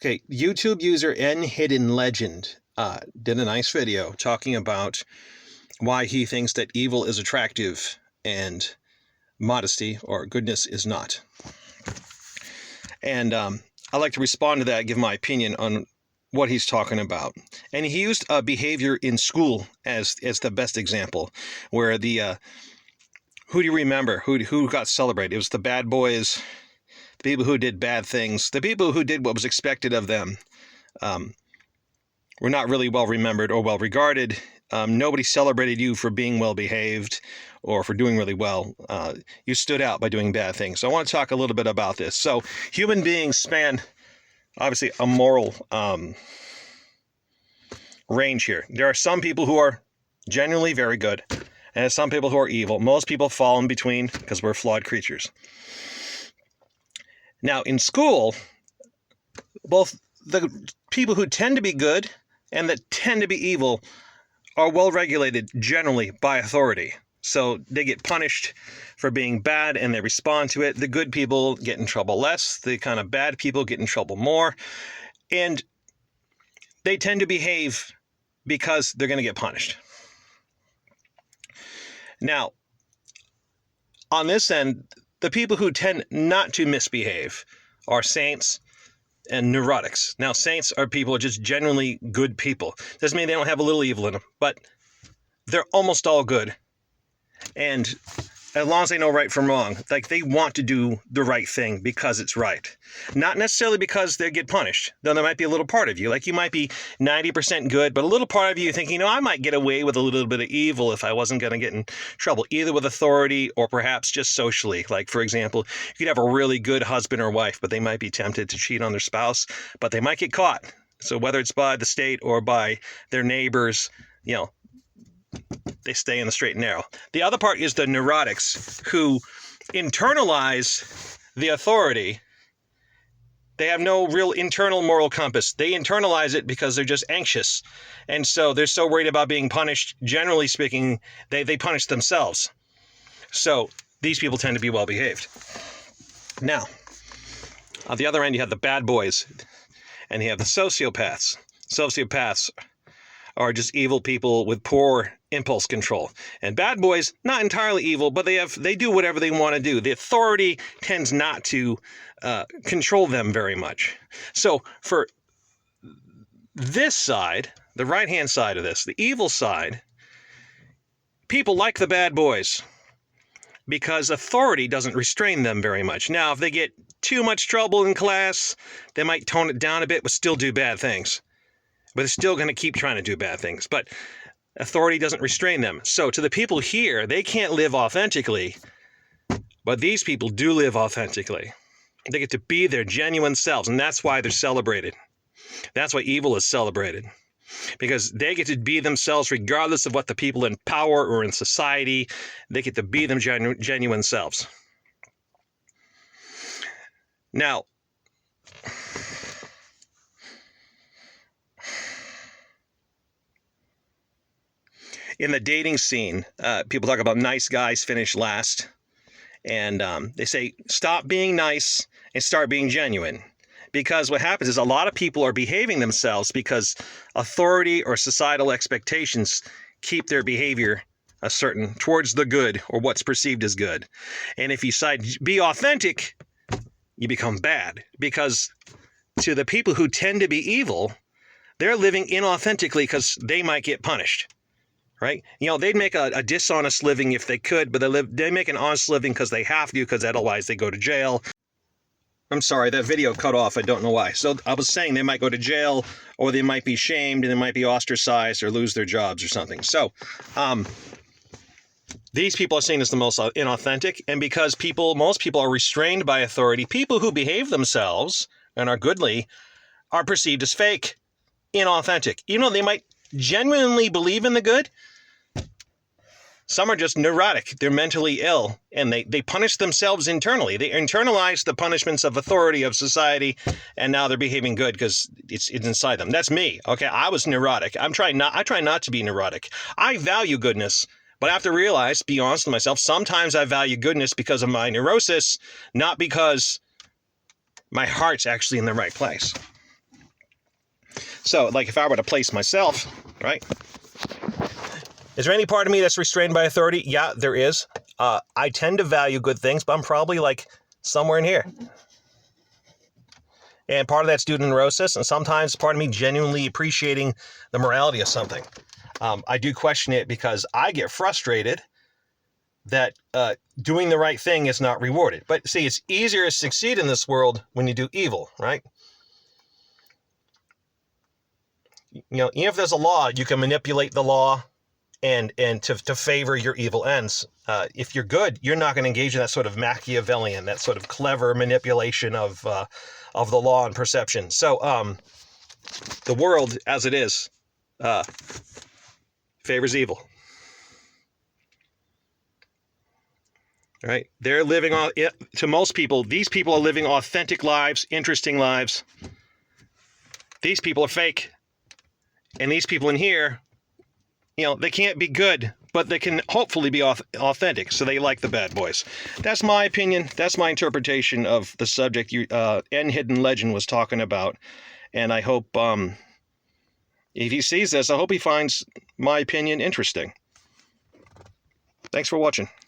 Okay, YouTube user N Hidden Legend did a nice video talking about why he thinks that evil is attractive and modesty or goodness is not. And I'd like to respond to that, give my opinion on what he's talking about. And he used behavior in school as the best example, where the who do you remember? Who got celebrated? It was the bad boys, the people who did bad things, the people who did what was expected of them. Were not really well remembered or well regarded. Nobody celebrated you for being well behaved or for doing really well. You stood out by doing bad things. So I want to talk a little bit about this. So human beings span, obviously, a moral range here. There are some people who are genuinely very good, and some people who are evil. Most people fall in between because we're flawed creatures. Now, in school, both the people who tend to be good and that tend to be evil are well regulated generally by authority. So they get punished for being bad and they respond to it. The good people get in trouble less. The kind of bad people get in trouble more. And they tend to behave because they're going to get punished. Now, on this end, the people who tend not to misbehave are saints and neurotics. Now, saints are people who are just genuinely good people. Doesn't mean they don't have a little evil in them, but they're almost all good. And as long as they know right from wrong, like they want to do the right thing because it's right. Not necessarily because they get punished. Though there might be a little part of you. Like you might be 90% good, but a little part of you thinking, I might get away with a little bit of evil if I wasn't going to get in trouble, either with authority or perhaps just socially. Like, for example, you could have a really good husband or wife, but they might be tempted to cheat on their spouse, but they might get caught. So whether it's by the state or by their neighbors, they stay in the straight and narrow. The other part is the neurotics who internalize the authority. They have no real internal moral compass. They internalize it because they're just anxious. And so they're so worried about being punished. Generally speaking, they punish themselves. So these people tend to be well behaved. Now, on the other end, you have the bad boys and you have the sociopaths. Sociopaths are just evil people with poor impulse control. And bad boys, not entirely evil, but they do whatever they want to do. The authority tends not to control them very much. So for this side, the right-hand side of this, the evil side, people like the bad boys because authority doesn't restrain them very much. Now, if they get too much trouble in class, they might tone it down a bit, but still do bad things. But they're still going to keep trying to do bad things. But authority doesn't restrain them. So to the people here, they can't live authentically, but these people do live authentically. They get to be their genuine selves, and that's why they're celebrated. That's why evil is celebrated, because they get to be themselves regardless of what the people in power or in society, they get to be them genuine selves. Now, in the dating scene, people talk about nice guys finish last. And they say, stop being nice and start being genuine. Because what happens is a lot of people are behaving themselves because authority or societal expectations keep their behavior a certain towards the good or what's perceived as good. And if you decide to be authentic, you become bad. Because to the people who tend to be evil, they're living inauthentically because they might get punished. Right? They'd make a dishonest living if they could, but they make an honest living because they have to, because otherwise they go to jail. I'm sorry, that video cut off. I don't know why. So I was saying they might go to jail, or they might be shamed, and they might be ostracized or lose their jobs or something. So these people are seen as the most inauthentic, and because most people are restrained by authority, people who behave themselves and are goodly are perceived as fake, inauthentic. They might genuinely believe in the good. Some are just neurotic. They're mentally ill, and they punish themselves internally. They internalize the punishments of authority, of society, and now they're behaving good because it's inside them. That's me. Okay, I was neurotic. I try not to be neurotic. I value goodness, but I have to realize, be honest with myself, sometimes I value goodness because of my neurosis, not because my heart's actually in the right place. So, like, if I were to place myself, right? Is there any part of me that's restrained by authority? Yeah, there is. I tend to value good things, but I'm probably like somewhere in here. And part of that's due to neurosis, and sometimes part of me genuinely appreciating the morality of something. I do question it because I get frustrated that doing the right thing is not rewarded. But see, it's easier to succeed in this world when you do evil, right? You know, even if there's a law, you can manipulate the law and to favor your evil ends. If you're good, you're not going to engage in that sort of Machiavellian, that sort of clever manipulation of the law and perception. So the world, as it is, favors evil. Right? They're living on, to most people, these people are living authentic lives, interesting lives. These people are fake. And these people in here, you know, they can't be good, but they can hopefully be authentic. So they like the bad boys. That's my opinion. That's my interpretation of the subject N Hidden Legend was talking about. And I hope if he sees this, I hope he finds my opinion interesting. Thanks for watching.